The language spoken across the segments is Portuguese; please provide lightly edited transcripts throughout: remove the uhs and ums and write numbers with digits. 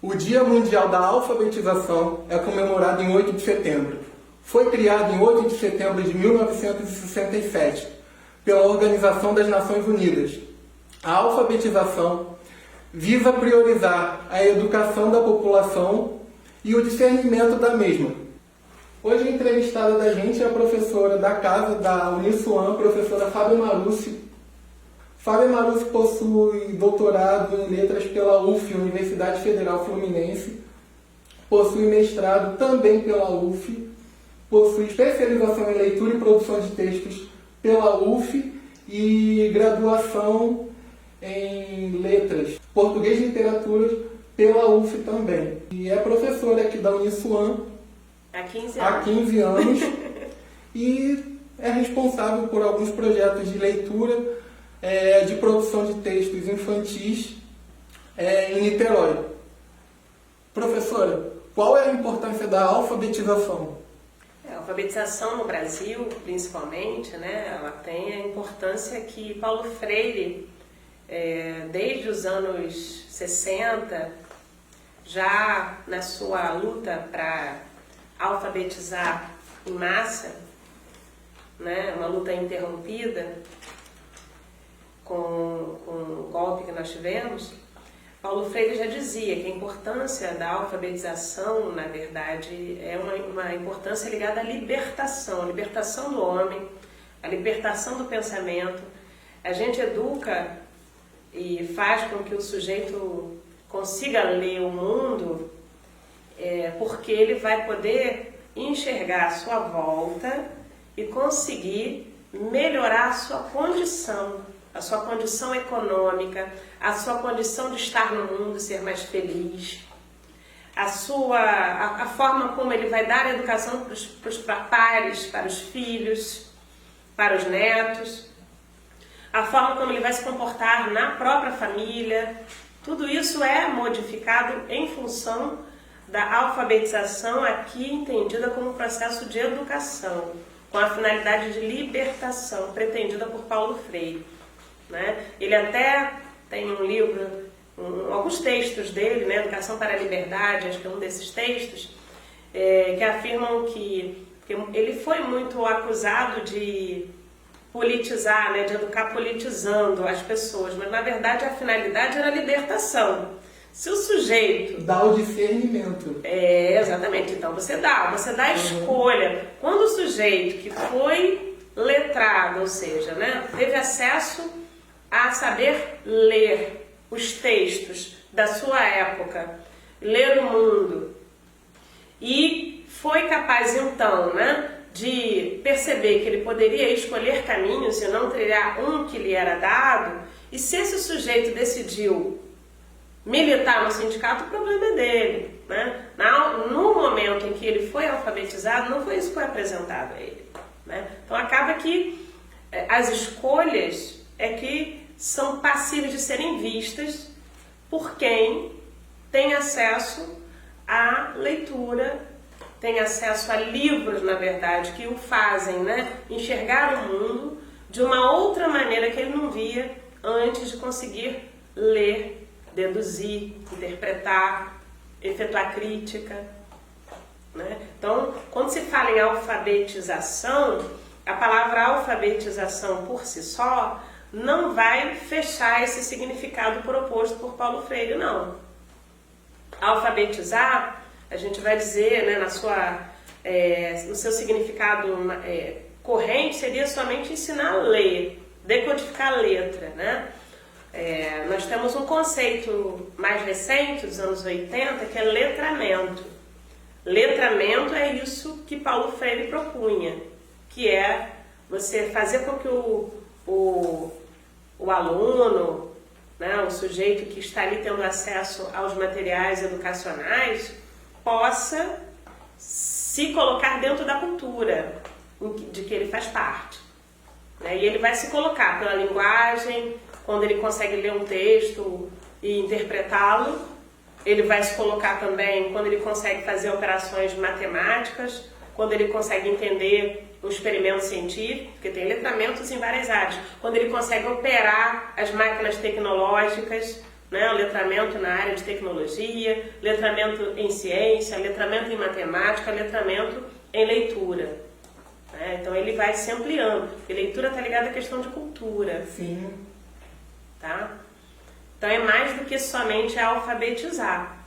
O Dia Mundial da Alfabetização é comemorado em 8 de setembro. Foi criado em 8 de setembro de 1967 pela Organização das Nações Unidas. A alfabetização visa priorizar a educação da população e o discernimento da mesma. Hoje a entrevistada da gente é a professora da casa da Uniswan, professora Fábia Marussi. Fábia Marussi possui doutorado em letras pela UF, Universidade Federal Fluminense, possui mestrado também pela UF, possui especialização em leitura e produção de textos pela UF e graduação em letras, português e literatura pela UF também. E é professora aqui da Uniswan há 15 anos e é responsável por alguns projetos de leitura, de produção de textos infantis em Niterói. Professora, qual é a importância da alfabetização? A alfabetização no Brasil, principalmente, né, ela tem a importância que Paulo Freire, desde os anos 60, já na sua luta para alfabetizar em massa, né, uma luta interrompida com o golpe que nós tivemos, Paulo Freire já dizia que a importância da alfabetização, na verdade, é uma importância ligada à libertação do homem, à libertação do pensamento. A gente educa e faz com que o sujeito consiga ler o mundo, porque ele vai poder enxergar a sua volta e conseguir melhorar a sua condição econômica, a sua condição de estar no mundo, ser mais feliz, a forma como ele vai dar a educação para os pares, para os filhos, para os netos, a forma como ele vai se comportar na própria família. Tudo isso é modificado em função da alfabetização, aqui entendida como processo de educação, com a finalidade de libertação, pretendida por Paulo Freire. Né? Ele até tem um livro, alguns textos dele, né? Educação para a Liberdade, acho que é um desses textos, que afirmam que ele foi muito acusado de politizar, né? De educar politizando as pessoas, mas na verdade a finalidade era a libertação. Se o sujeito... Dá o discernimento. Exatamente. Então você dá a escolha. Quando o sujeito que foi letrado, ou seja, né, teve acesso a saber ler os textos da sua época, ler o mundo, e foi capaz então, né, de perceber que ele poderia escolher caminhos e não trilhar um que lhe era dado, e se esse sujeito decidiu militar no sindicato, o problema é dele. Né? No momento em que ele foi alfabetizado, não foi isso que foi apresentado a ele. Né? Então acaba que as escolhas que são passíveis de serem vistas por quem tem acesso à leitura, tem acesso a livros, na verdade, que o fazem, né, enxergar o mundo de uma outra maneira que ele não via antes de conseguir ler, deduzir, interpretar, efetuar crítica. Né? Então, quando se fala em alfabetização, a palavra alfabetização por si só não vai fechar esse significado proposto por Paulo Freire, não. Alfabetizar, a gente vai dizer, né, no seu significado corrente, seria somente ensinar a ler, decodificar a letra. Né? Nós temos um conceito mais recente, dos anos 80, que é letramento. Letramento é isso que Paulo Freire propunha, que é você fazer com que o aluno, né, o sujeito que está ali tendo acesso aos materiais educacionais, possa se colocar dentro da cultura de que ele faz parte. Né? E ele vai se colocar pela linguagem, quando ele consegue ler um texto e interpretá-lo. Ele vai se colocar também quando ele consegue fazer operações matemáticas, quando ele consegue entender o experimento científico, porque tem letramentos em várias áreas, quando ele consegue operar as máquinas tecnológicas, né? O letramento na área de tecnologia, letramento em ciência, letramento em matemática, letramento em leitura. Né? Então ele vai se ampliando, porque leitura está ligada à questão de cultura. Sim. Tá? Então é mais do que somente alfabetizar.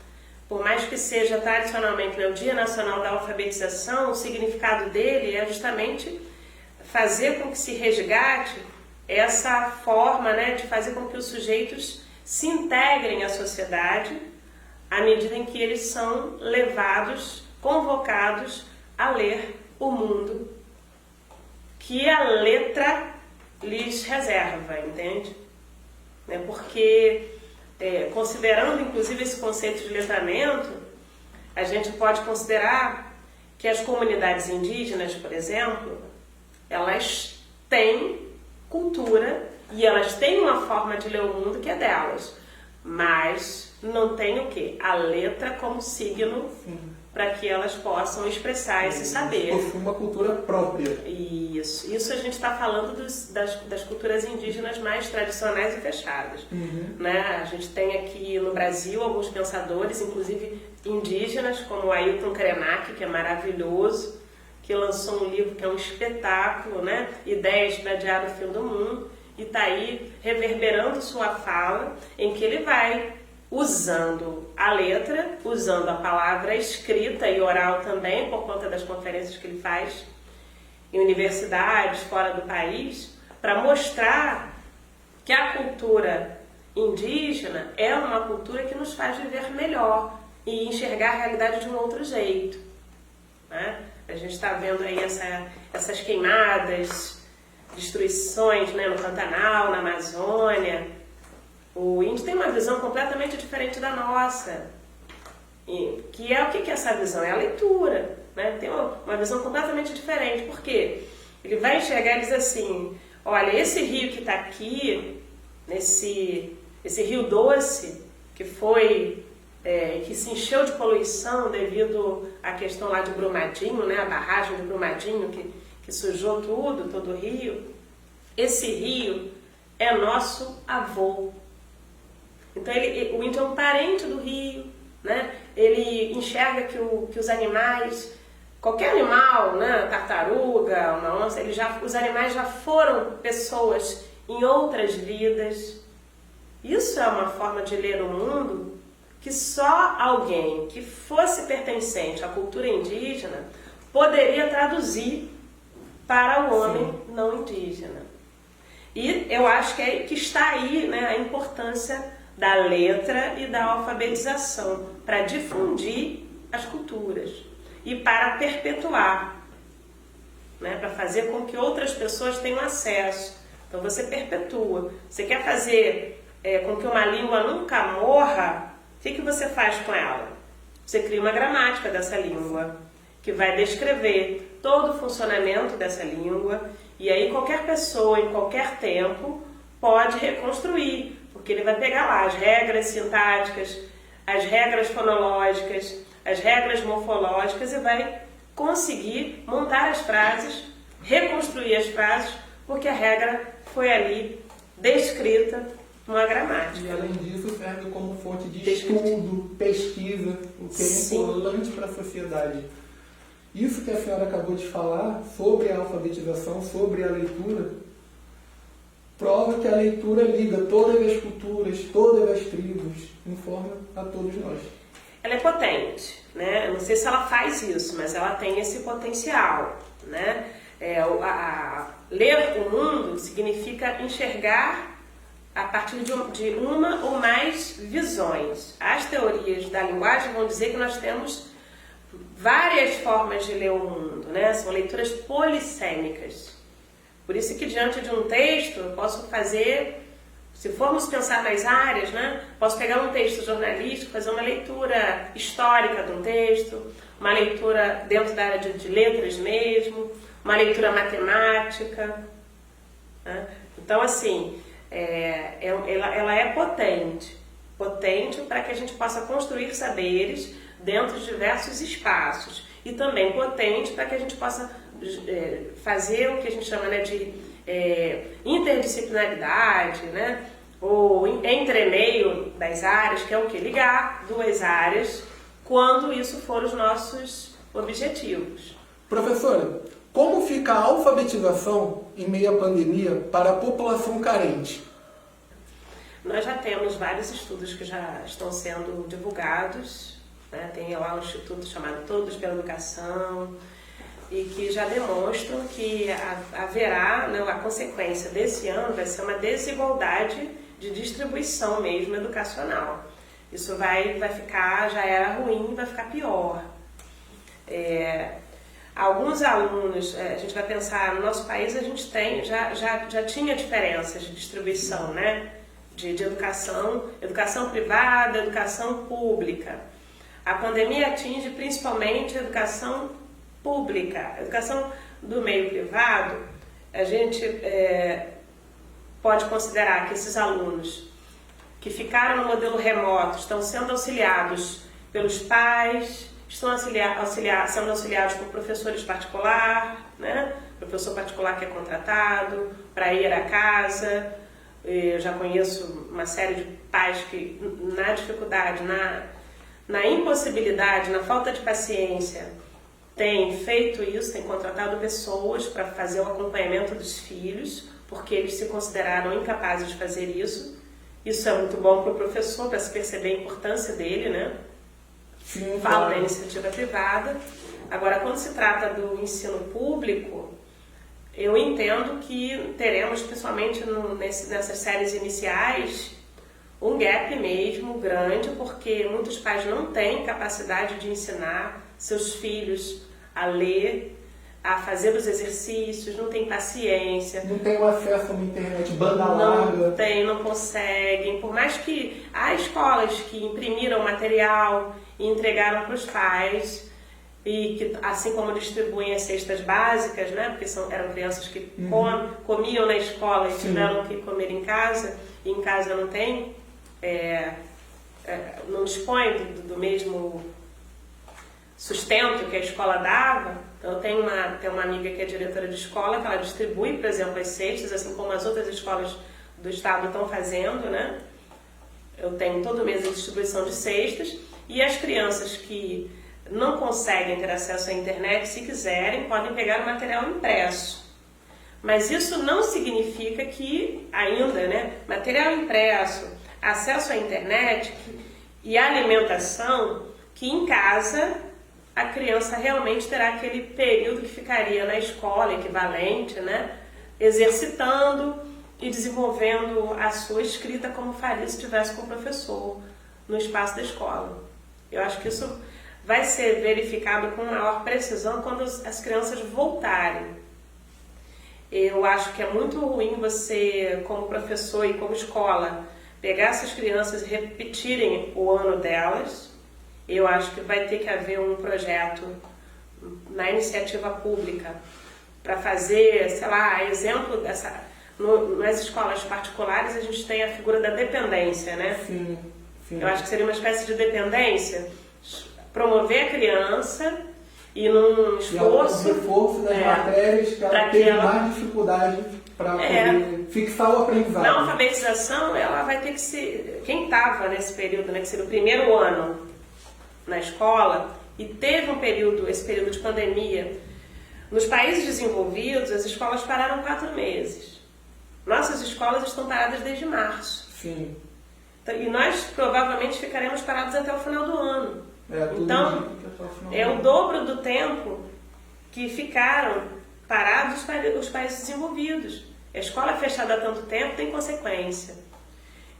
Por mais que seja tradicionalmente, né, o Dia Nacional da Alfabetização, o significado dele é justamente fazer com que se resgate essa forma, né, de fazer com que os sujeitos se integrem à sociedade à medida em que eles são levados, convocados a ler o mundo que a letra lhes reserva, entende? Porque, considerando inclusive esse conceito de letramento, a gente pode considerar que as comunidades indígenas, por exemplo, elas têm cultura e elas têm uma forma de ler o mundo que é delas, mas não tem o quê? A letra como signo para que elas possam expressar esse saber. Possui uma cultura própria. Isso a gente está falando das culturas indígenas mais tradicionais e fechadas. Né? A gente tem aqui no Brasil alguns pensadores, inclusive indígenas, como o Ailton Krenak, que é maravilhoso, que lançou um livro que é um espetáculo, né? Ideias para Adiar o Fim do Mundo, e está aí reverberando sua fala, em que ele vai usando a letra, usando a palavra escrita e oral também, por conta das conferências que ele faz em universidades fora do país, para mostrar que a cultura indígena é uma cultura que nos faz viver melhor e enxergar a realidade de um outro jeito. Né? A gente está vendo aí essas queimadas, destruições, né, no Pantanal, na Amazônia. O índio tem uma visão completamente diferente da nossa. E, que é o que é essa visão? É a leitura. Né? Tem uma visão completamente diferente. Por quê? Ele vai enxergar e diz assim, olha, esse rio que está aqui, esse rio doce, que foi... que se encheu de poluição devido à questão lá de Brumadinho, né? A barragem de Brumadinho que sujou tudo, todo o rio. Esse rio é nosso avô. Então o índio é um parente do rio, né? Ele enxerga que os animais, qualquer animal, né? Tartaruga, uma onça, os animais já foram pessoas em outras vidas. Isso é uma forma de ler o mundo que só alguém que fosse pertencente à cultura indígena poderia traduzir para o homem não indígena. E eu acho que está aí, né, a importância da letra e da alfabetização para difundir as culturas e para perpetuar, né, para fazer com que outras pessoas tenham acesso. Então você perpetua. Você quer fazer com que uma língua nunca morra? O que você faz com ela? Você cria uma gramática dessa língua, que vai descrever todo o funcionamento dessa língua, e aí qualquer pessoa, em qualquer tempo, pode reconstruir, porque ele vai pegar lá as regras sintáticas, as regras fonológicas, as regras morfológicas, e vai conseguir montar as frases, reconstruir as frases, porque a regra foi ali descrita numa gramática. E além disso serve como fonte de estudo, pesquisa, o que é importante para a sociedade. Isso que a senhora acabou de falar sobre a alfabetização, sobre a leitura, prova que a leitura liga todas as culturas, todas as tribos, informa a todos nós. Ela é potente, né? Eu não sei se ela faz isso, mas ela tem esse potencial, né? Ler o mundo significa enxergar a partir de uma ou mais visões. As teorias da linguagem vão dizer que nós temos várias formas de ler o mundo, né? São leituras polissêmicas. Por isso que diante de um texto eu posso fazer, se formos pensar nas áreas, né? Posso pegar um texto jornalístico, fazer uma leitura histórica de um texto, uma leitura dentro da área de letras mesmo, uma leitura matemática, né? Então, assim, ela é potente para que a gente possa construir saberes dentro de diversos espaços, e também potente para que a gente possa fazer o que a gente chama, né, de interdisciplinaridade, né, o entremeio das áreas, que é o que? Ligar duas áreas, quando isso for os nossos objetivos. Professora, como fica a alfabetização em meio à pandemia para a população carente? Nós já temos vários estudos que já estão sendo divulgados, né? Tem lá um instituto chamado Todos pela Educação, e que já demonstram que haverá, né, a consequência desse ano vai ser uma desigualdade de distribuição mesmo educacional. Isso vai ficar, já era ruim, vai ficar pior. Alguns alunos, a gente vai pensar, no nosso país a gente tem, já tinha diferenças de distribuição, né? De educação privada, educação pública. A pandemia atinge principalmente a educação pública. A educação do meio privado, a gente pode considerar que esses alunos que ficaram no modelo remoto estão sendo auxiliados pelos pais, estão sendo auxiliados por professores particulares, né? Professor particular que é contratado para ir à casa. Eu já conheço uma série de pais que, na dificuldade, na impossibilidade, na falta de paciência, têm feito isso, têm contratado pessoas para fazer o acompanhamento dos filhos, porque eles se consideraram incapazes de fazer isso. Isso é muito bom para o professor, para se perceber a importância dele, né? Sim, falo da iniciativa privada. Agora, quando se trata do ensino público, eu entendo que teremos, principalmente nessas séries iniciais, um gap mesmo grande, porque muitos pais não têm capacidade de ensinar seus filhos a ler, a fazer os exercícios, não tem paciência. Não tem o acesso a uma internet banda larga. Não conseguem. Por mais que há escolas que imprimiram material e entregaram para os pais, e que, assim como distribuem as cestas básicas, né, porque eram crianças que comiam na escola e tiveram que comer em casa, e em casa não tem, não dispõe do mesmo sustento que a escola dava. Então, eu tenho uma amiga que é diretora de escola, que ela distribui, por exemplo, as cestas, assim como as outras escolas do estado estão fazendo, né? Eu tenho todo mês a distribuição de cestas, e as crianças que não conseguem ter acesso à internet, se quiserem, podem pegar o material impresso. Mas isso não significa que ainda, né, material impresso, acesso à internet e alimentação, que em casa a criança realmente terá aquele período que ficaria na escola, equivalente, né, exercitando e desenvolvendo a sua escrita como faria se estivesse com o professor no espaço da escola. Eu acho que isso vai ser verificado com maior precisão quando as crianças voltarem. Eu acho que é muito ruim você, como professor e como escola, pegar essas crianças e repetirem o ano delas. Eu acho que vai ter que haver um projeto na iniciativa pública para fazer, sei lá, exemplo dessa... nas escolas particulares a gente tem a figura da dependência, né? Sim. Eu acho que seria uma espécie de dependência, promover a criança e num esforço... E o reforço das matérias que ela teve mais dificuldade para poder fixar o aprendizado. Na alfabetização, ela vai ter que se... Quem estava nesse período, né, que seria o primeiro ano na escola, e teve esse período de pandemia, nos países desenvolvidos, as escolas pararam 4 meses. Nossas escolas estão paradas desde março. Sim. E nós provavelmente ficaremos parados até o final do ano. Então, é o dobro do tempo que ficaram parados os países desenvolvidos. A escola fechada há tanto tempo tem consequência.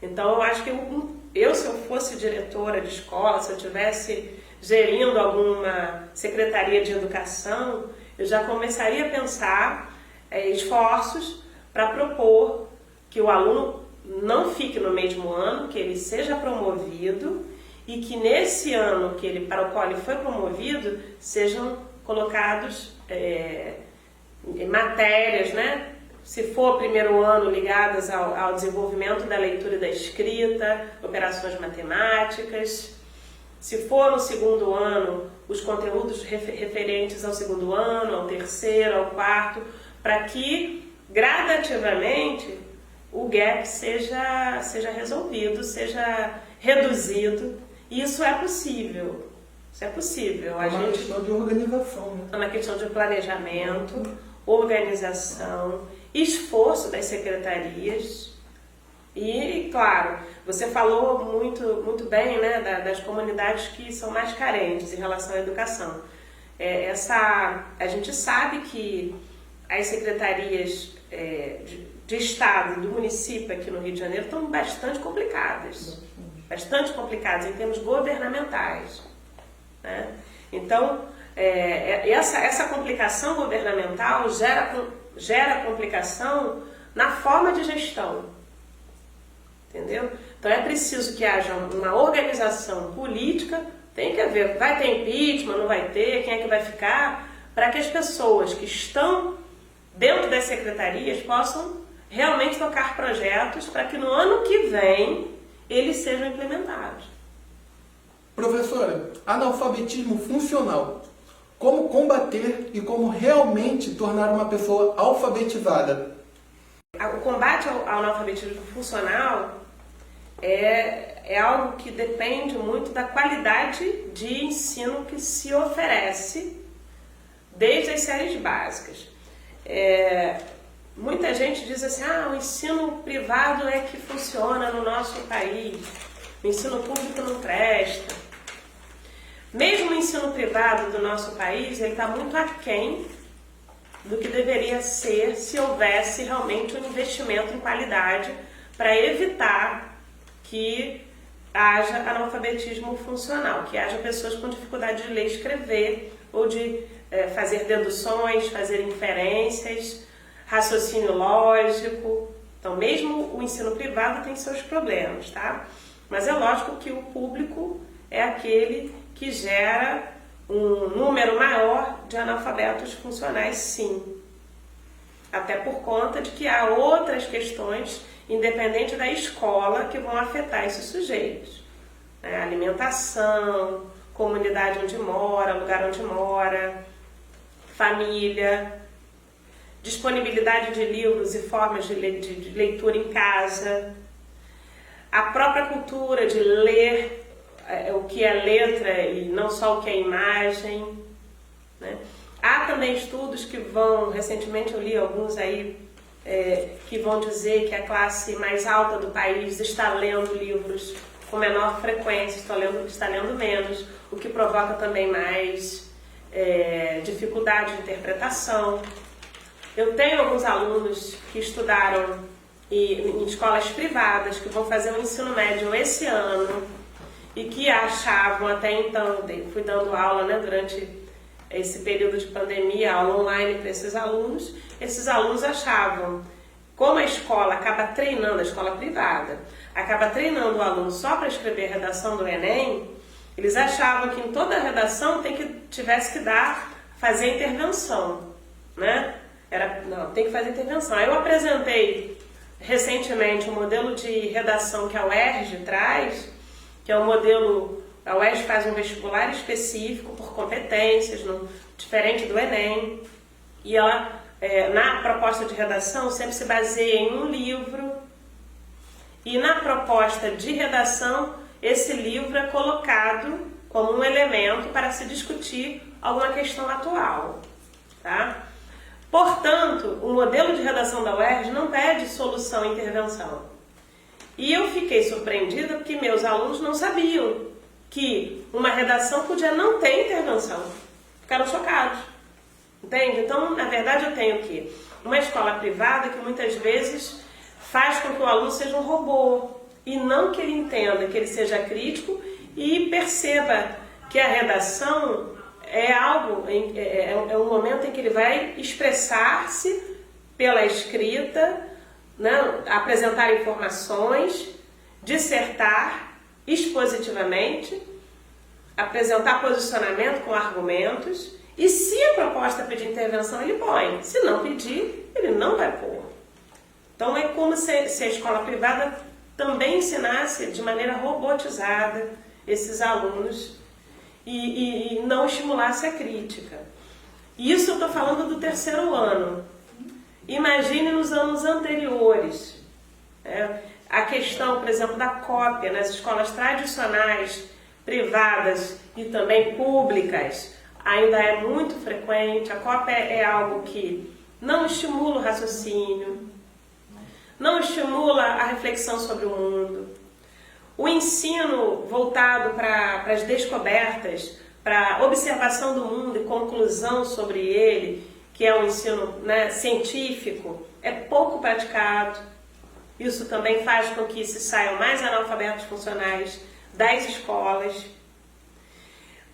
Então, eu acho que se eu fosse diretora de escola, se eu estivesse gerindo alguma secretaria de educação, eu já começaria a pensar esforços para propor que o aluno não fique no mesmo ano, que ele seja promovido e que nesse ano para o qual ele foi promovido sejam colocados matérias, né? Se for primeiro ano, ligadas ao desenvolvimento da leitura e da escrita, operações matemáticas. Se for no segundo ano, os conteúdos referentes ao segundo ano, ao terceiro, ao quarto, para que gradativamente o gap seja resolvido, seja reduzido. E isso é possível. Isso é possível. É uma questão de organização, né? É uma questão de planejamento, organização, esforço das secretarias. E, claro, você falou muito bem, né, das comunidades que são mais carentes em relação à educação. A gente sabe que as secretarias de Estado, do município aqui no Rio de Janeiro estão bastante complicadas em termos governamentais, né? Então, essa complicação governamental gera complicação na forma de gestão, entendeu? Então é preciso que haja uma organização política, tem que haver, vai ter impeachment, não vai ter, quem é que vai ficar, para que as pessoas que estão dentro das secretarias possam realmente tocar projetos para que no ano que vem eles sejam implementados. Professora, analfabetismo funcional. Como combater e como realmente tornar uma pessoa alfabetizada? O combate ao analfabetismo funcional é algo que depende muito da qualidade de ensino que se oferece desde as séries básicas. Muita gente diz assim, o ensino privado é que funciona no nosso país, o ensino público não presta. Mesmo o ensino privado do nosso país, ele está muito aquém do que deveria ser se houvesse realmente um investimento em qualidade para evitar que haja analfabetismo funcional, que haja pessoas com dificuldade de ler e escrever, ou de fazer deduções, fazer inferências, raciocínio lógico. Então, mesmo o ensino privado tem seus problemas, tá? Mas é lógico que o público é aquele que gera um número maior de analfabetos funcionais, sim. Até por conta de que há outras questões, independente da escola, que vão afetar esses sujeitos. Alimentação, comunidade onde mora, lugar onde mora, família, disponibilidade de livros e formas de leitura em casa, a própria cultura de ler o que é letra e não só o que é imagem, né? Há também estudos que recentemente eu li alguns aí, que vão dizer que a classe mais alta do país está lendo livros com menor frequência, está lendo menos, o que provoca também mais dificuldade de interpretação. Eu tenho alguns alunos que estudaram em escolas privadas, que vão fazer o ensino médio esse ano, e que achavam até então, fui dando aula, né, durante esse período de pandemia, aula online para esses alunos achavam, como a escola acaba treinando, a escola privada, acaba treinando o aluno só para escrever a redação do Enem, eles achavam que em toda a redação tivesse que fazer intervenção, né? Tem que fazer intervenção. Aí eu apresentei recentemente um modelo de redação que a UERJ traz, que é um modelo, a UERJ faz um vestibular específico por competências, diferente do Enem, e ela, na proposta de redação, sempre se baseia em um livro, e na proposta de redação, esse livro é colocado como um elemento para se discutir alguma questão atual, tá? Portanto, o modelo de redação da UERJ não pede solução e intervenção. E eu fiquei surpreendida porque meus alunos não sabiam que uma redação podia não ter intervenção. Ficaram chocados. Entende? Então, na verdade, eu tenho que uma escola privada que muitas vezes faz com que o aluno seja um robô e não que ele entenda, que ele seja crítico e perceba que a redação é um momento em que ele vai expressar-se pela escrita, né, apresentar informações, dissertar expositivamente, apresentar posicionamento com argumentos, e se a proposta pedir intervenção, ele põe. Se não pedir, ele não vai pôr. Então é como se a escola privada também ensinasse de maneira robotizada esses alunos e não estimulasse a crítica. Isso eu estou falando do terceiro ano. Imagine nos anos anteriores, A questão, por exemplo, da cópia nas escolas tradicionais, privadas e também públicas, ainda é muito frequente. A cópia é algo que não estimula o raciocínio, não estimula a reflexão sobre o mundo. O ensino voltado para as descobertas, para a observação do mundo e conclusão sobre ele, que é um ensino, né, científico, é pouco praticado. Isso também faz com que se saiam mais analfabetos funcionais das escolas.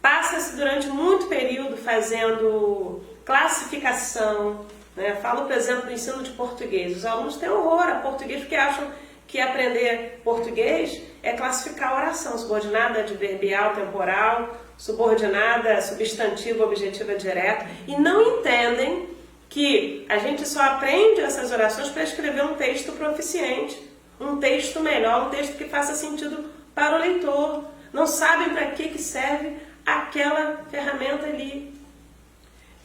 Passa-se durante muito período fazendo classificação, né? Falo, por exemplo, do ensino de português. Os alunos têm horror a português porque acham que aprender português é classificar a oração, subordinada, adverbial, temporal, subordinada, substantivo, objetiva, direta, e não entendem que a gente só aprende essas orações para escrever um texto proficiente, um texto melhor, um texto que faça sentido para o leitor. Não sabem para que serve aquela ferramenta ali.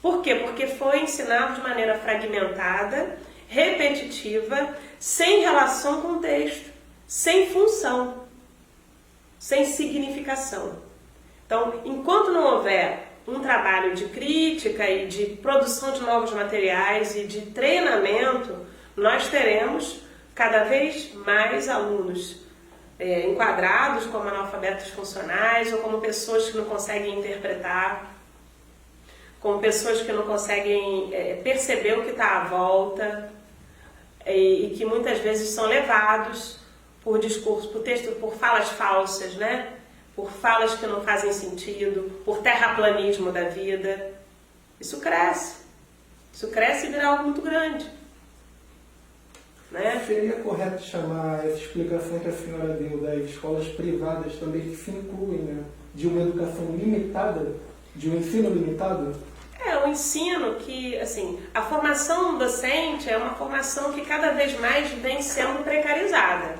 Por quê? Porque foi ensinado de maneira fragmentada, repetitiva, sem relação com o texto, sem função, sem significação. Então, enquanto não houver um trabalho de crítica e de produção de novos materiais e de treinamento, nós teremos cada vez mais alunos enquadrados como analfabetos funcionais ou como pessoas que não conseguem interpretar, como pessoas que não conseguem perceber o que está à volta e que muitas vezes são levados por discurso, por texto, por falas falsas, né? Por falas que não fazem sentido, por terraplanismo da vida. Isso cresce e vira algo muito grande. Né? Seria correto chamar essa explicação que a senhora deu das escolas privadas também que se incluem, né? De uma educação limitada, de um ensino limitado? O ensino que, assim, a formação docente é uma formação que cada vez mais vem sendo precarizada,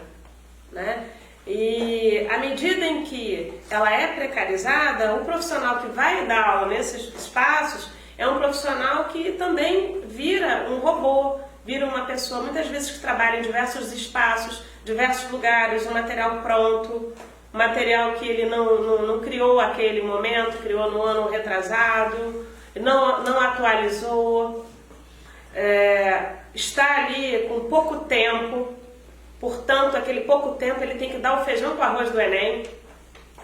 né? E à medida em que ela é precarizada, o profissional que vai dar aula nesses espaços é um profissional que também vira um robô, vira uma pessoa, muitas vezes que trabalha em diversos espaços, diversos lugares, um material pronto, um material que ele não criou aquele momento, criou no ano retrasado, não atualizou, está ali com pouco tempo. Portanto, aquele pouco tempo ele tem que dar o feijão com arroz do Enem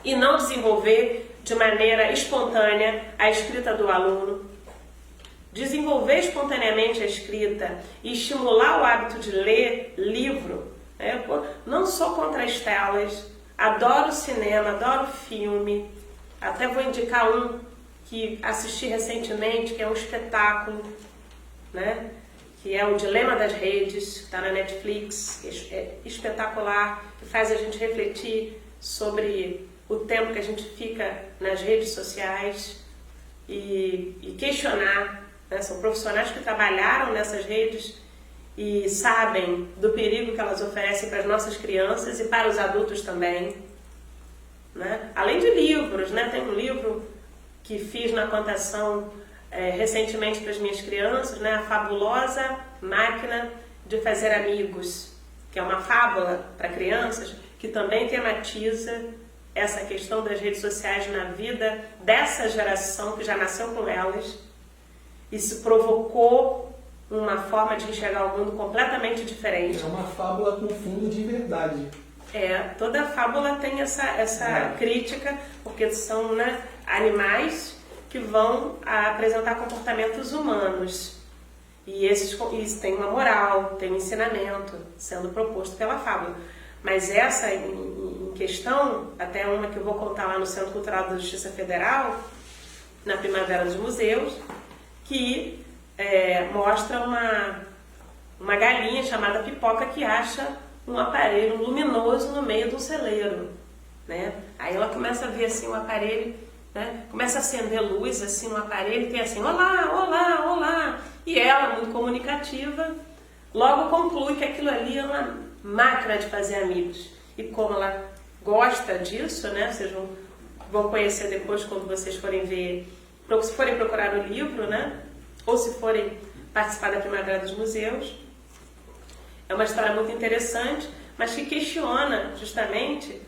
e não desenvolver de maneira espontânea a escrita do aluno. Desenvolver espontaneamente a escrita e estimular o hábito de ler livro. Não sou contra as telas, adoro cinema, adoro filme. Até vou indicar um que assisti recentemente, que é um espetáculo, né? Que é o Dilema das Redes, que está na Netflix, que é espetacular, que faz a gente refletir sobre o tempo que a gente fica nas redes sociais e questionar, né? São profissionais que trabalharam nessas redes e sabem do perigo que elas oferecem para as nossas crianças e para os adultos também, né? Além de livros, né? Tem um livro que fiz na contação recentemente para as minhas crianças, né? A Fabulosa Máquina de Fazer Amigos, que é uma fábula para crianças que também tematiza essa questão das redes sociais na vida dessa geração que já nasceu com elas. Isso provocou uma forma de enxergar o mundo completamente diferente. É uma fábula com fundo de verdade. Toda fábula tem essa crítica, porque são, né, animais que vão apresentar comportamentos humanos. E isso tem uma moral, tem um ensinamento sendo proposto pela fábula. Mas essa em questão, até uma que eu vou contar lá no Centro Cultural da Justiça Federal, na Primavera dos Museus, que mostra uma galinha chamada Pipoca que acha um aparelho luminoso no meio de um celeiro, né? Aí ela começa a ver assim um aparelho, né? Começa a acender luz assim no aparelho e tem assim, olá, olá, olá. E ela, muito comunicativa, logo conclui que aquilo ali é uma máquina de fazer amigos. E como ela gosta disso, né? Vocês vão conhecer depois quando vocês forem ver, se forem procurar o livro, né? Ou se forem participar da Primavera dos Museus. É uma história muito interessante, mas que questiona justamente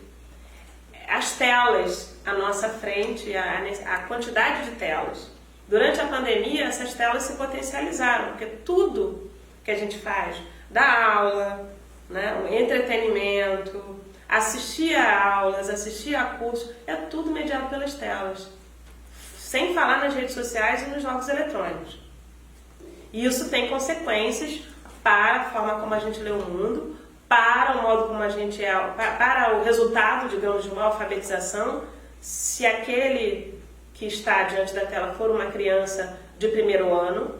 as telas à nossa frente, a quantidade de telas. Durante a pandemia, essas telas se potencializaram, porque tudo que a gente faz, da aula, né, o entretenimento, assistir a aulas, assistir a cursos, é tudo mediado pelas telas. Sem falar nas redes sociais e nos jogos eletrônicos. E isso tem consequências para a forma como a gente lê o mundo, para o modo como a gente para o resultado, digamos, de uma alfabetização. Se aquele que está diante da tela for uma criança de primeiro ano,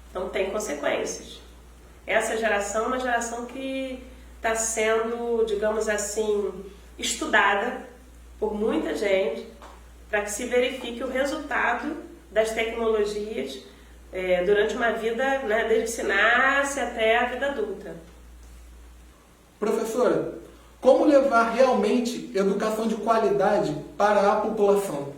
então tem consequências. Essa geração é uma geração que está sendo, digamos assim, estudada por muita gente para que se verifique o resultado das tecnologias durante uma vida, né, desde que se nasce até a vida adulta. Professora, como levar realmente educação de qualidade para a população?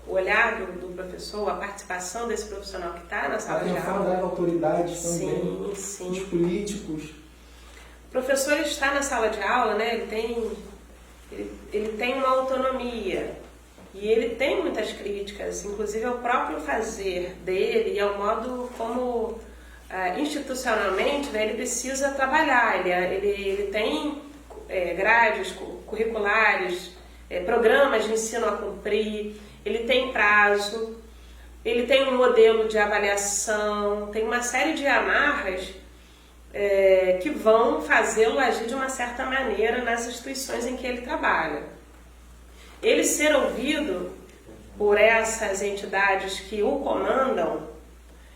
O olhar do professor, a participação desse profissional que está na sala de aula. A atenção das autoridades também, sim. dos políticos. O professor está na sala de aula, né, ele tem uma autonomia e ele tem muitas críticas, inclusive ao próprio fazer dele e ao modo como institucionalmente, né, ele precisa trabalhar. Ele tem grades curriculares, programas de ensino a cumprir, ele tem prazo, ele tem um modelo de avaliação, tem uma série de amarras que vão fazê-lo agir de uma certa maneira nas instituições em que ele trabalha. Ele ser ouvido por essas entidades que o comandam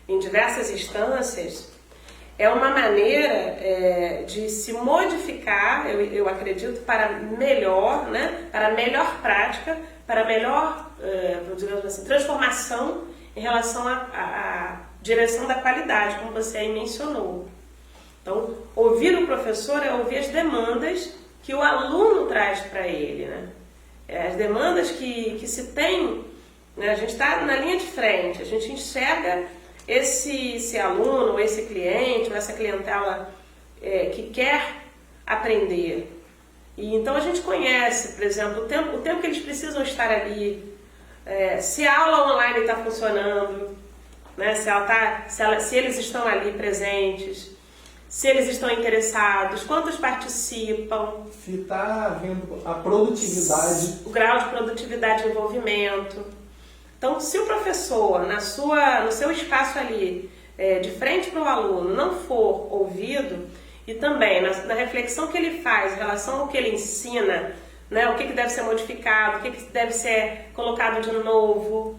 em diversas instâncias é uma maneira de se modificar, eu acredito, para melhor, né, para melhor prática, para melhor, digamos assim, transformação em relação à direção da qualidade, como você aí mencionou. Então, ouvir o professor é ouvir as demandas que o aluno traz para ele, né? As demandas que se tem, né? A gente está na linha de frente, a gente enxerga esse aluno, esse cliente, essa clientela que quer aprender. E então a gente conhece, por exemplo, o tempo que eles precisam estar ali, se a aula online está funcionando, né? Se eles estão ali presentes, se eles estão interessados, quantos participam. Se está havendo a produtividade. O grau de produtividade e envolvimento. Então, se o professor, no seu espaço ali, de frente para o aluno, não for ouvido, e também na reflexão que ele faz em relação ao que ele ensina, né, o que deve ser modificado, o que deve ser colocado de novo,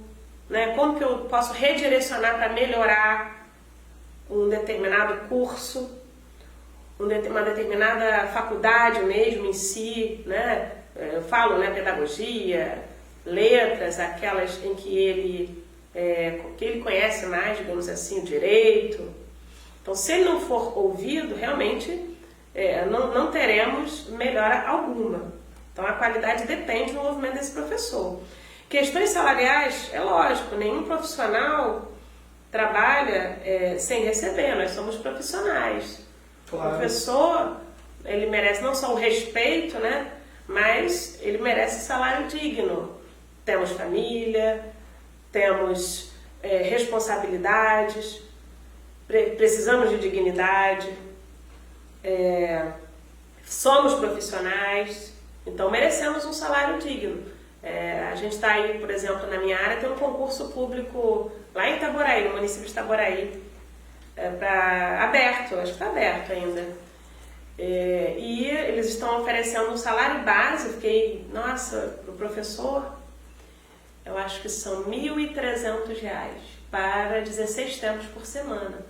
né, como que eu posso redirecionar para melhorar um determinado curso, uma determinada faculdade mesmo em si, né? Eu falo, né, pedagogia, letras, aquelas em que ele conhece mais, digamos assim, o direito. Então, se ele não for ouvido, realmente não teremos melhora alguma. Então, a qualidade depende do movimento desse professor. Questões salariais, é lógico, nenhum profissional trabalha sem receber, nós somos profissionais. Claro. O professor, ele merece não só o respeito, né, mas ele merece salário digno. Temos família, temos responsabilidades, precisamos de dignidade, somos profissionais, então merecemos um salário digno. A gente está aí, por exemplo, na minha área, tem um concurso público lá em Itaboraí, no município de Itaboraí, aberto, acho que está aberto ainda. E eles estão oferecendo um salário base, nossa, para o professor, eu acho que são R$ 1.300 para 16 tempos por semana.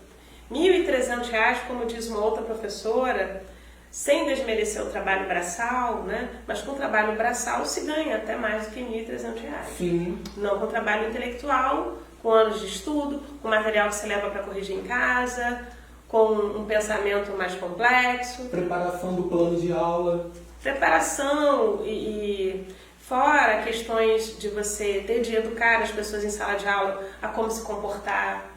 R$ 1.300, como diz uma outra professora, sem desmerecer o trabalho braçal, né? Mas com o trabalho braçal se ganha até mais do que R$ 1.300. Sim. Não com o trabalho intelectual, com anos de estudo, com material que você leva para corrigir em casa, com um pensamento mais complexo. Preparação do plano de aula. Preparação e fora questões de você ter de educar as pessoas em sala de aula a como se comportar,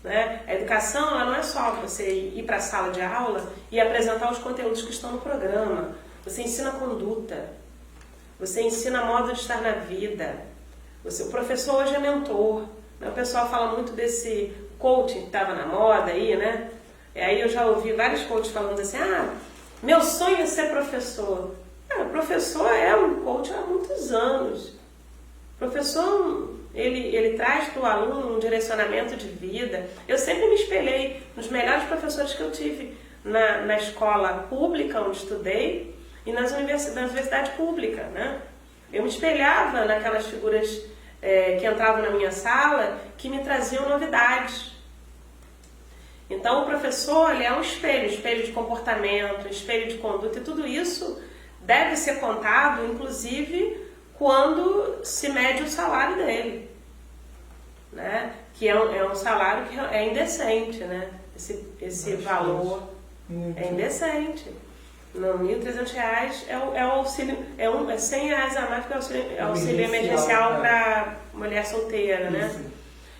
Né? A educação ela não é só você ir para a sala de aula e apresentar os conteúdos que estão no programa. Você ensina conduta, você ensina modo de estar na vida. O professor hoje é mentor. Né? O pessoal fala muito desse coaching que estava na moda aí, né? E aí eu já ouvi vários coaches falando assim, meu sonho é ser professor. O professor é um coach há muitos anos. O professor, ele traz para o aluno um direcionamento de vida. Eu sempre me espelhei nos melhores professores que eu tive na escola pública onde estudei e na universidade pública, né? Eu me espelhava naquelas figuras que entravam na minha sala que me traziam novidades. Então o professor ele é um espelho de comportamento, espelho de conduta e tudo isso deve ser contado, inclusive, quando se mede o salário dele, né? Que é um salário que é indecente, né? Esse valor é indecente. No R$1.300 é o auxílio, é R$100 a mais que é o auxílio emergencial para mulher solteira, né?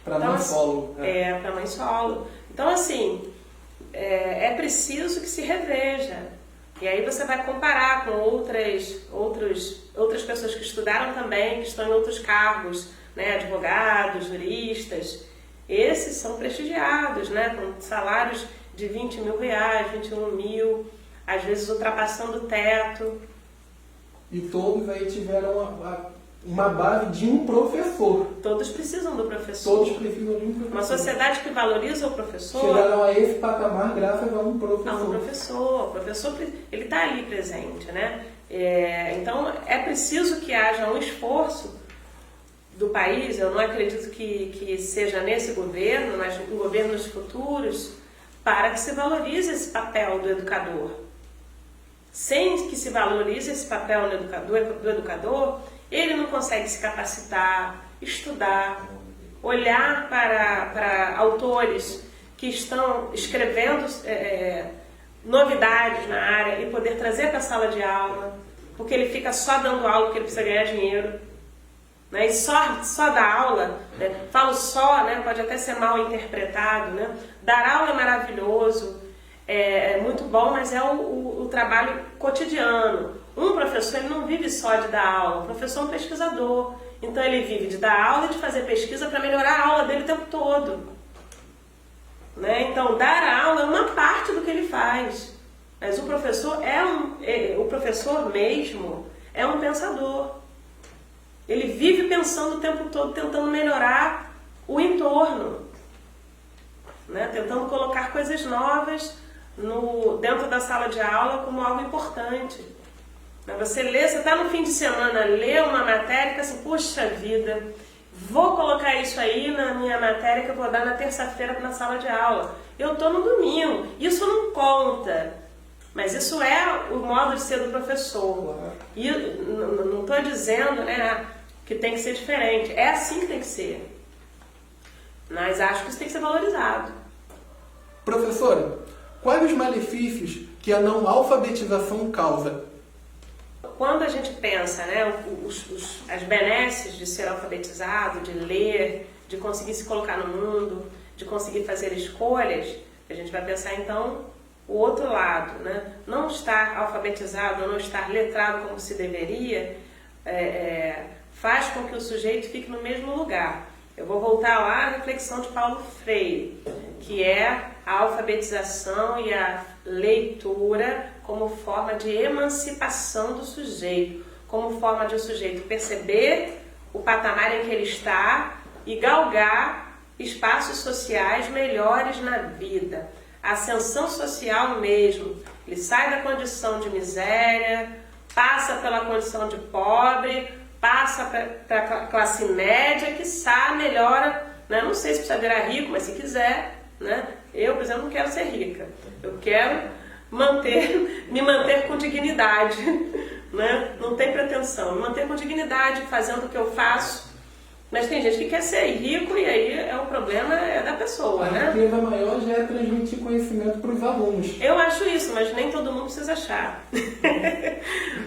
Para mãe solo. Para mãe solo. Então, assim, é preciso que se reveja. E aí você vai comparar com outras pessoas que estudaram também, que estão em outros cargos, né? Advogados, juristas. Esses são prestigiados, né? Com salários de R$20 mil, R$21 mil, às vezes ultrapassando o teto. E todos aí tiveram uma base de um professor. Todos precisam do professor. Todos precisam de um professor. Uma sociedade que valoriza o professor... Chegaram a esse patamar graças a um professor. O professor, ele está ali presente, né? Então, é preciso que haja um esforço do país, eu não acredito que seja nesse governo, mas em governos futuros, para que se valorize esse papel do educador. Sem que se valorize esse papel do educador, ele não consegue se capacitar, estudar, olhar para autores que estão escrevendo novidades na área e poder trazer para a sala de aula, porque ele fica só dando aula porque ele precisa ganhar dinheiro. Né? E só dar aula, né? Falo só, né? Pode até ser mal interpretado, né? Dar aula é maravilhoso, é muito bom, mas é o trabalho cotidiano. Um professor ele não vive só de dar aula, o professor é um pesquisador, então ele vive de dar aula e de fazer pesquisa para melhorar a aula dele o tempo todo. Né? Então dar aula é uma parte do que ele faz, mas o professor o professor mesmo é um pensador. Ele vive pensando o tempo todo, tentando melhorar o entorno, né? Tentando colocar coisas novas dentro da sala de aula como algo importante. Você está no fim de semana, lê uma matéria e fica assim, puxa vida, vou colocar isso aí na minha matéria que eu vou dar na terça-feira na sala de aula. Eu estou no domingo, isso não conta. Mas isso é o modo de ser do professor. E não estou dizendo, né, que tem que ser diferente. É assim que tem que ser. Mas acho que isso tem que ser valorizado. Professora, quais os malefícios que a não alfabetização causa? Quando a gente pensa, né, as benesses de ser alfabetizado, de ler, de conseguir se colocar no mundo, de conseguir fazer escolhas, a gente vai pensar então o outro lado, né? Não estar alfabetizado, não estar letrado como se deveria, faz com que o sujeito fique no mesmo lugar. Eu vou voltar lá à reflexão de Paulo Freire, que é a alfabetização e a leitura como forma de emancipação do sujeito, como forma de o sujeito perceber o patamar em que ele está e galgar espaços sociais melhores na vida. A ascensão social mesmo. Ele sai da condição de miséria, passa pela condição de pobre, passa para a classe média, quiçá melhora, né? Não sei se precisa virar rico, mas se quiser, né? Eu, por exemplo, não quero ser rica. Eu quero me manter com dignidade, né? Não tem pretensão. Me manter com dignidade, fazendo o que eu faço. Mas tem gente que quer ser rico e aí o problema é da pessoa, né? A riqueza maior já é transmitir conhecimento para os alunos. Eu acho isso, mas nem todo mundo precisa achar.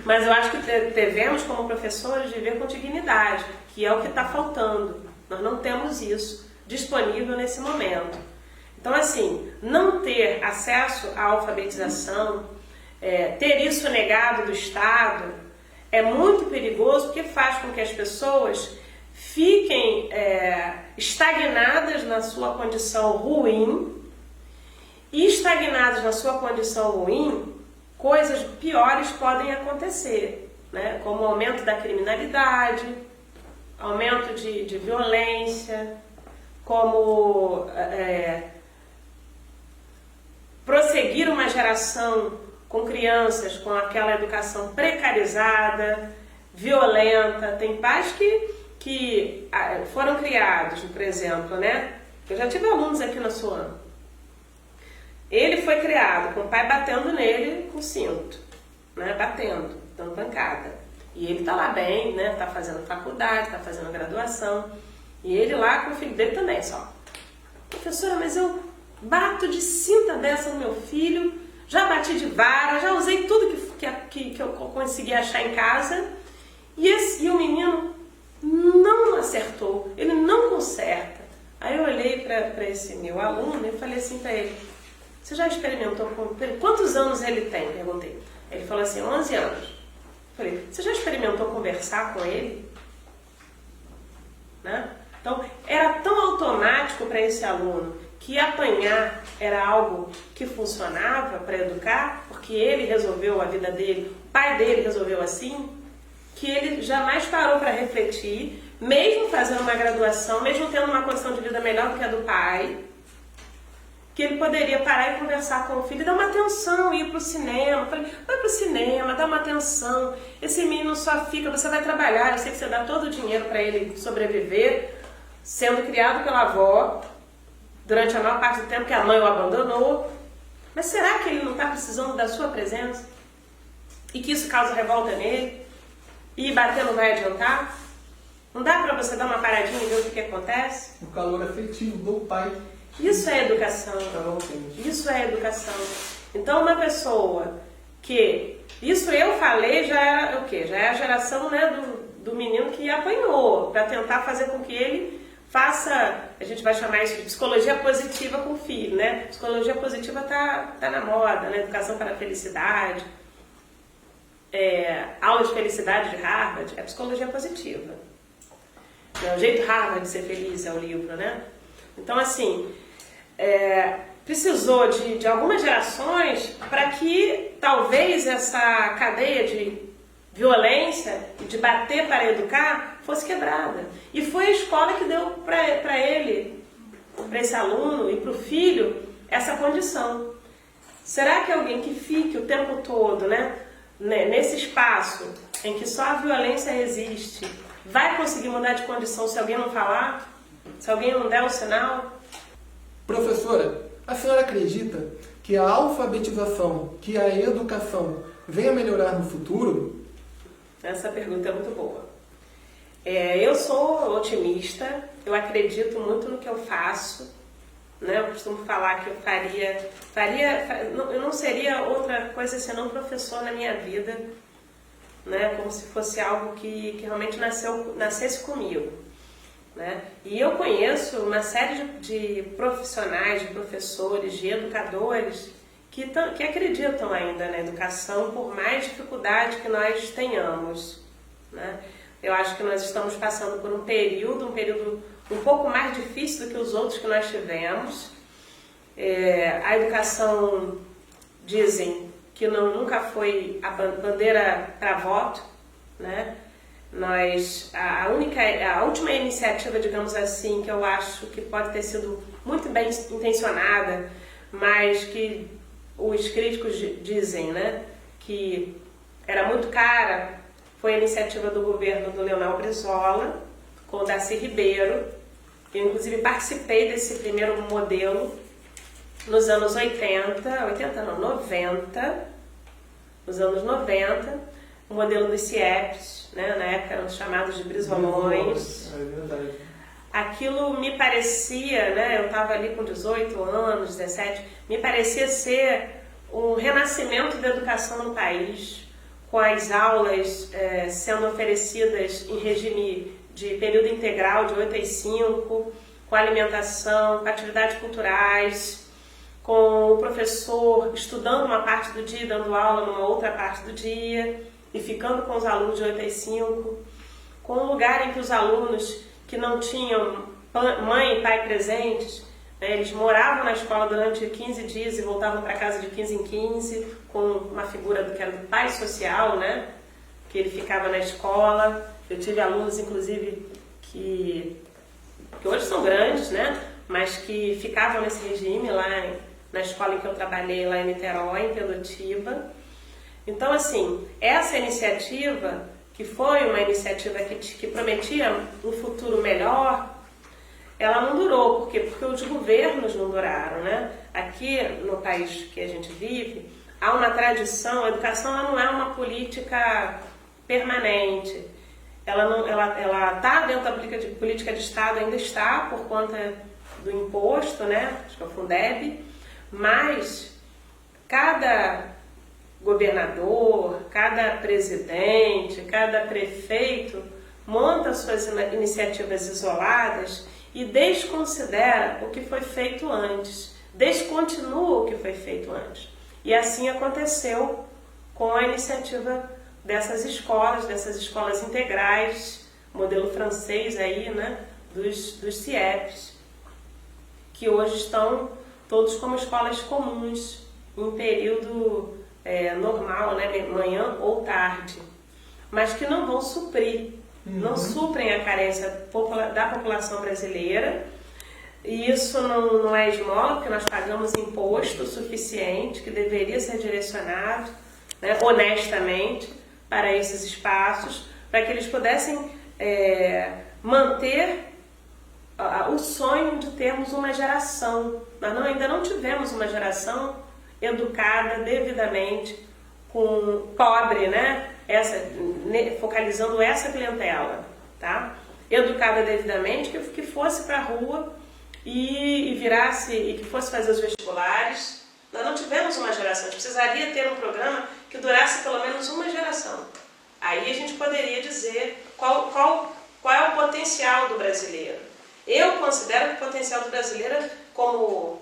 Mas eu acho que devemos, como professores, viver com dignidade, que é o que está faltando. Nós não temos isso disponível nesse momento. Então, assim, não ter acesso à alfabetização, ter isso negado do Estado, é muito perigoso, porque faz com que as pessoas fiquem estagnadas na sua condição ruim, e estagnadas na sua condição ruim, coisas piores podem acontecer, né? Como o aumento da criminalidade, aumento de violência, como prosseguir uma geração com crianças com aquela educação precarizada, violenta. Tem pais que foram criados, por exemplo, né? Eu já tive alunos aqui na Suam. Ele foi criado com o pai batendo nele com cinto, né? Batendo, dando pancada. E ele tá lá bem, né? Tá fazendo faculdade, tá fazendo graduação. E ele lá com o filho dele também, só. Professora, mas eu bato de cinta dessa no meu filho, já bati de vara, já usei tudo que eu consegui achar em casa. E o menino não acertou, ele não conserta. Aí eu olhei para esse meu aluno e falei assim para ele: você já experimentou com... Quantos anos ele tem? Perguntei. Ele falou assim, 11 anos. Falei, você já experimentou conversar com ele? Né? Então, era tão automático para esse aluno que apanhar era algo que funcionava para educar, porque ele resolveu a vida dele, o pai dele resolveu assim, que ele jamais parou para refletir, mesmo fazendo uma graduação, mesmo tendo uma condição de vida melhor do que a do pai, que ele poderia parar e conversar com o filho, dar uma atenção, ir para o cinema. Falei, vai para o cinema, dá uma atenção. Esse menino só fica, você vai trabalhar, eu sei que você dá todo o dinheiro para ele sobreviver, sendo criado pela avó, durante a maior parte do tempo que a mãe o abandonou. Mas será que ele não está precisando da sua presença? E que isso causa revolta nele? E bater não vai adiantar? Não dá para você dar uma paradinha e ver o que acontece? O calor afetivo do pai. Isso é educação. Isso é educação. Então, uma pessoa que... Isso eu falei já é o quê? Já é a geração, né, do menino que apanhou, para tentar fazer com que ele faça... A gente vai chamar isso de psicologia positiva com o filho, né? Psicologia positiva tá na moda, né? Educação para a felicidade. Aula de felicidade de Harvard é psicologia positiva. É o jeito Harvard de ser feliz, é o livro, né? Então, assim... precisou de algumas gerações para que talvez essa cadeia de violência e de bater para educar fosse quebrada. E foi a escola que deu para ele, para esse aluno e para o filho, essa condição. Será que alguém que fique o tempo todo, né, nesse espaço em que só a violência existe, vai conseguir mudar de condição se alguém não falar? Se alguém não der o sinal? Professora, a senhora acredita que a alfabetização, que a educação venha melhorar no futuro? Essa pergunta é muito boa. Eu sou otimista, eu acredito muito no que eu faço, né? Eu costumo falar que eu não seria outra coisa senão professor na minha vida, né? Como se fosse algo que realmente nascesse comigo. Né? E eu conheço uma série de profissionais, de professores, de educadores que acreditam ainda na educação por mais dificuldade que nós tenhamos. Né? Eu acho que nós estamos passando por um período um pouco mais difícil do que os outros que nós tivemos. A educação, dizem que nunca foi a bandeira para voto, né? A última iniciativa, digamos assim, que eu acho que pode ter sido muito bem intencionada, mas que os críticos dizem, né, que era muito cara, foi a iniciativa do governo do Leonel Brizola, com o Darcy Ribeiro. Eu, inclusive, participei desse primeiro modelo nos anos 90, nos anos 90, o modelo dos CIEPs, né? Na época eram chamados de brizolões. É verdade. Aquilo me parecia, né? Eu estava ali com 18 anos, 17, me parecia ser um renascimento da educação no país, com as aulas sendo oferecidas em regime de período integral, de 8 às 5, com alimentação, com atividades culturais, com o professor estudando uma parte do dia, dando aula numa outra parte do dia e ficando com os alunos de 8 às 5, com um lugar em que os alunos que não tinham mãe e pai presentes, né, eles moravam na escola durante 15 dias e voltavam para casa de 15 em 15, com uma figura que era do pai social, né, que ele ficava na escola. Eu tive alunos, inclusive, que hoje são grandes, né, mas que ficavam nesse regime lá na escola em que eu trabalhei, lá em Niterói, em Pelotiba. Então, assim, essa iniciativa, que foi uma iniciativa que prometia um futuro melhor, ela não durou. Por quê? Porque os governos não duraram, né? Aqui no país que a gente vive, há uma tradição, a educação ela não é uma política permanente. Ela está dentro da política de Estado, ainda está por conta do imposto, né? Acho que é o Fundeb, mas cada governador, cada presidente, cada prefeito monta suas iniciativas isoladas e desconsidera o que foi feito antes, descontinua o que foi feito antes. E assim aconteceu com a iniciativa dessas escolas integrais, modelo francês aí, né, dos CIEPs, que hoje estão todos como escolas comuns, em período normal, né, manhã ou tarde, mas que não vão suprir, não suprem a carência da população brasileira. E isso não é esmola, porque nós pagamos imposto suficiente, que deveria ser direcionado, né, honestamente para esses espaços, para que eles pudessem manter o sonho de termos uma geração. Nós ainda não tivemos uma geração educada devidamente, com pobre, né? Focalizando essa clientela, tá? Educada devidamente, que fosse para a rua e virasse, e que fosse fazer os vestibulares. Nós não tivemos uma geração, a gente precisaria ter um programa que durasse pelo menos uma geração. Aí a gente poderia dizer qual é o potencial do brasileiro. Eu considero que o potencial do brasileiro, como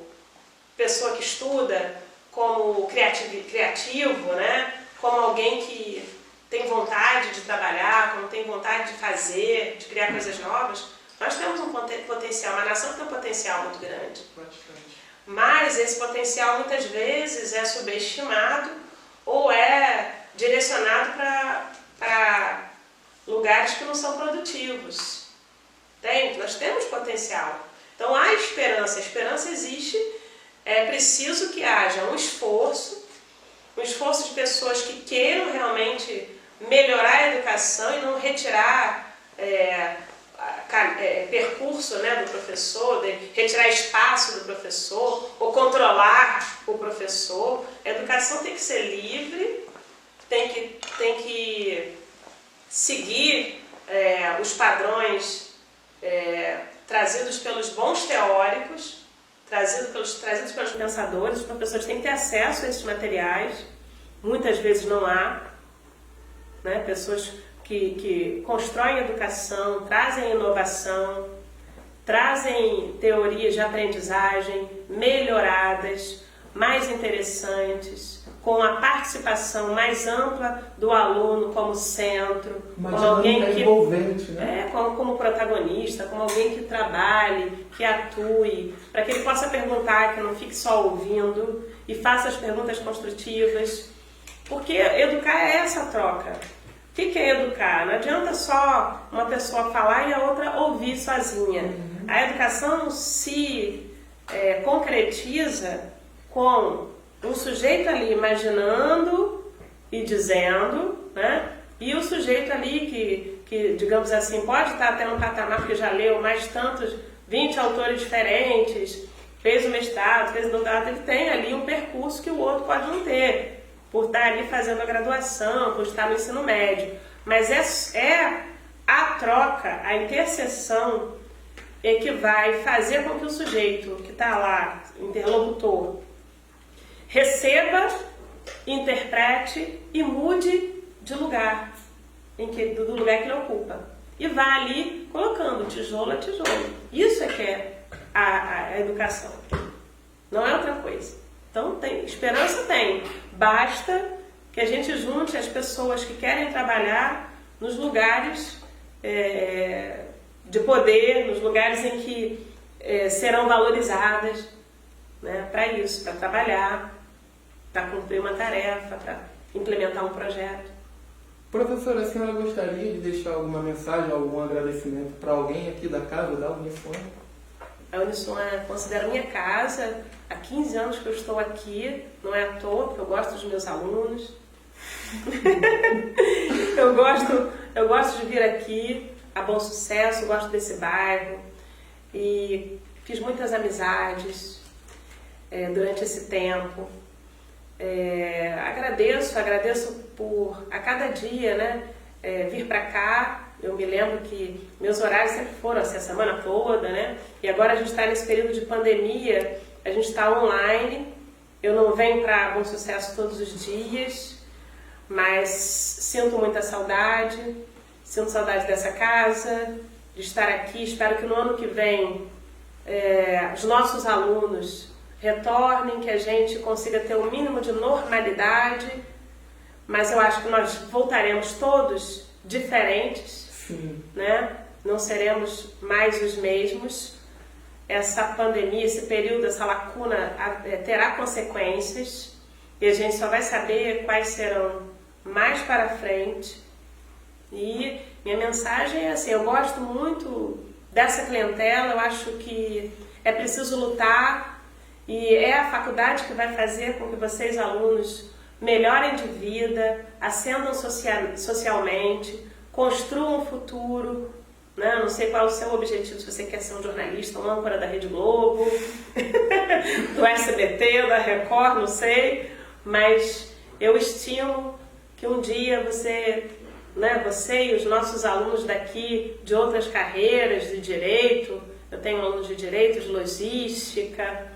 pessoa que estuda, como criativo, né? Como alguém que tem vontade de trabalhar, como tem vontade de fazer, de criar coisas novas, nós temos um potencial, uma nação que tem um potencial muito grande. Mas esse potencial muitas vezes é subestimado ou é direcionado para lugares que não são produtivos. Nós temos potencial. Então há esperança, a esperança existe. É preciso que haja um esforço de pessoas que queiram realmente melhorar a educação e não retirar percurso, né, do professor, retirar espaço do professor ou controlar o professor. A educação tem que ser livre, tem que seguir os padrões trazidos pelos bons teóricos, trazidos pelos pensadores. Os professores têm que ter acesso a esses materiais, muitas vezes não há, né? Pessoas que constroem educação, trazem inovação, trazem teorias de aprendizagem melhoradas, mais interessantes, com a participação mais ampla do aluno como centro, como alguém que envolvente, né? como protagonista, como alguém que trabalhe, que atue, para que ele possa perguntar, que não fique só ouvindo e faça as perguntas construtivas, porque educar é essa troca. O que é educar? Não adianta só uma pessoa falar e a outra ouvir sozinha. A educação se concretiza com um sujeito ali imaginando e dizendo, né? E o sujeito ali que, digamos assim, pode estar até no patamar, porque já leu mais tantos, 20 autores diferentes, fez o mestrado, fez o doutorado, ele tem ali um percurso que o outro pode não ter, por estar ali fazendo a graduação, por estar no ensino médio. Mas é a troca, a interseção que vai fazer com que o sujeito que está lá, interlocutor, receba, interprete e mude de lugar, do lugar que ele ocupa. e vai ali colocando tijolo a tijolo. Isso é que é a educação, não é outra coisa. Então, esperança tem, basta que a gente junte as pessoas que querem trabalhar nos lugares de poder, nos lugares em que serão valorizadas, né, para isso, para trabalhar, para cumprir uma tarefa, para implementar um projeto. Professora, a senhora gostaria de deixar alguma mensagem, algum agradecimento para alguém aqui da casa, da Unisuan? A Unisuan considero minha casa. Há 15 anos que eu estou aqui, não é à toa, porque eu gosto dos meus alunos. eu gosto de vir aqui a Bom Sucesso, gosto desse bairro e fiz muitas amizades durante esse tempo. Agradeço por a cada dia, né, vir para cá. Eu me lembro que meus horários sempre foram assim, a semana toda, né? E agora a gente está nesse período de pandemia, a gente está online. Eu não venho para Bom Sucesso todos os dias, mas sinto muita saudade. Sinto saudade dessa casa, de estar aqui. Espero que no ano que vem os nossos alunos retornem, que a gente consiga ter um mínimo de normalidade, mas eu acho que nós voltaremos todos diferentes, Sim. Né? Não seremos mais os mesmos. Essa pandemia, esse período, essa lacuna terá consequências e a gente só vai saber quais serão mais para frente. E minha mensagem é assim, eu gosto muito dessa clientela, eu acho que é preciso lutar. E é a faculdade que vai fazer com que vocês, alunos, melhorem de vida, ascendam socialmente, construam um futuro, né? Não sei qual é o seu objetivo, se você quer ser um jornalista, um âncora da Rede Globo, do SBT, da Record, não sei, mas eu estimo que um dia você e os nossos alunos daqui, de outras carreiras, de direito, eu tenho alunos de direito, de logística,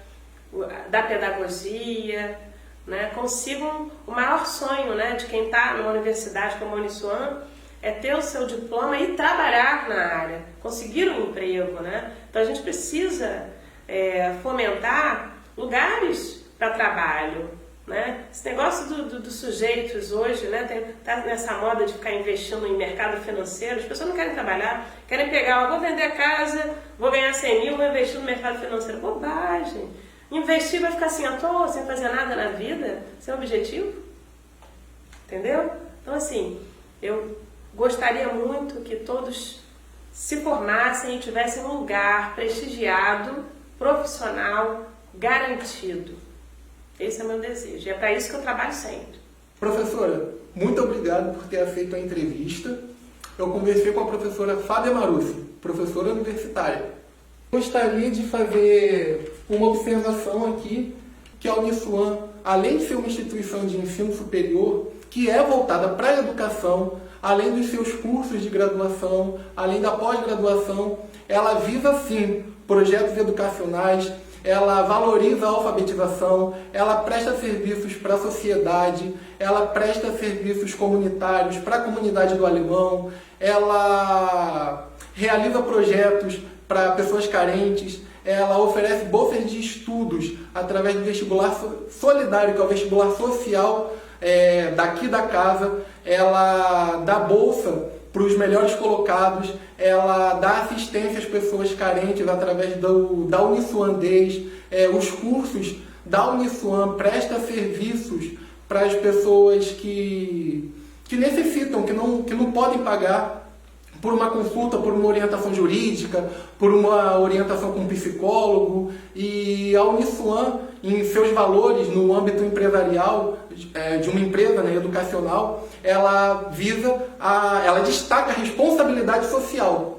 da pedagogia, né, consigam o maior sonho, né, de quem está numa universidade como a Unisuan, é ter o seu diploma e trabalhar na área, conseguir um emprego, né? Então a gente precisa fomentar lugares para trabalho, né? Esse negócio dos sujeitos hoje, né, tá nessa moda de ficar investindo em mercado financeiro, as pessoas não querem trabalhar, querem pegar, vou vender a casa, vou ganhar 100 mil, vou investir no mercado financeiro. Bobagem! Investir vai ficar assim à toa, sem fazer nada na vida, sem objetivo, entendeu? Então assim, eu gostaria muito que todos se formassem e tivessem um lugar prestigiado, profissional, garantido. Esse é o meu desejo, e é para isso que eu trabalho sempre. Professora, muito obrigado por ter aceito a entrevista. Eu conversei com a professora Fábia Marussi, professora universitária. Gostaria de fazer uma observação aqui, que a Unisuan, além de ser uma instituição de ensino superior, que é voltada para a educação, além dos seus cursos de graduação, além da pós-graduação, ela visa sim projetos educacionais, ela valoriza a alfabetização, ela presta serviços para a sociedade, ela presta serviços comunitários para a comunidade do Alemão, ela realiza projetos para pessoas carentes, ela oferece bolsas de estudos através do vestibular solidário, que é o vestibular social daqui da casa, ela dá bolsa para os melhores colocados, ela dá assistência às pessoas carentes através da Unisuandez, os cursos da Unisuan presta serviços para as pessoas que necessitam, que não podem pagar por uma consulta, por uma orientação jurídica, por uma orientação com um psicólogo. E a Unisuan, em seus valores no âmbito empresarial, de uma empresa, né, educacional, ela destaca a responsabilidade social.